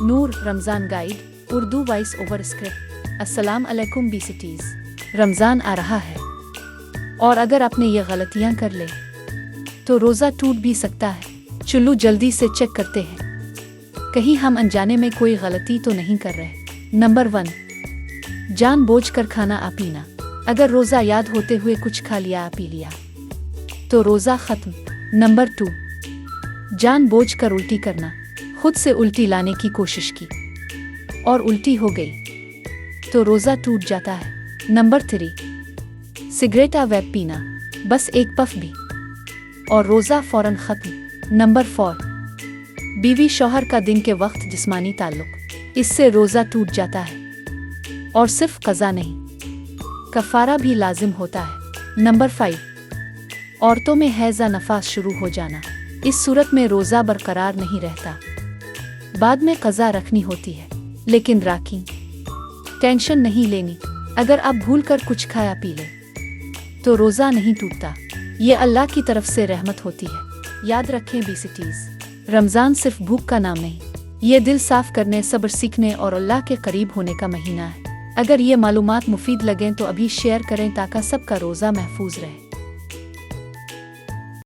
नूर Ramzan guide Urdu voice over script. अस्सलाम अलैकुम बीसीटीज़, रमज़ान आ रहा है और अगर आपने ये गलतियाँ कर ले तो रोज़ा टूट भी सकता है। चलो जल्दी से चेक करते हैं, कहीं हम अनजाने में कोई गलती तो नहीं कर रहे। नंबर 1, जानबूझकर खाना आ पीना। अगर रोज़ा याद होते हुए कुछ खा लिया पी लिया तो रोज़ा ख़त्म। नंबर 2, जानबूझकर उल्टी करना। खुद से उल्टी लाने की कोशिश की और उल्टी हो गई तो रोज़ा टूट जाता है। नंबर 3, सिगरेट या वेप पीना, बस एक पफ भी और रोज़ा फ़ौरन ख़त्म। नंबर 4, बीवी शौहर का दिन के वक्त जिस्मानी ताल्लुक़, इससे रोज़ा टूट जाता है और सिर्फ क़ज़ा नहीं, कफ़ारा भी लाजिम होता है। नंबर 5, औरतों में हैज़ या नफास शुरू हो जाना, इस सूरत में रोज़ा बरकरार नहीं रहता, बाद में क़ज़ा रखनी होती है। लेकिन राखी टेंशन नहीं लेनी, अगर आप भूल कर कुछ खाया पी ले तो रोज़ा नहीं टूटता, ये अल्लाह की तरफ से रहमत होती है। याद रखें बीसीटीज़, रमज़ान सिर्फ भूख का नाम नहीं, ये दिल साफ़ करने, सब्र सीखने और अल्लाह के करीब होने का महीना है। अगर ये मालूमात मुफीद लगें तो अभी शेयर करें ताकि सबका रोज़ा महफूज रहे।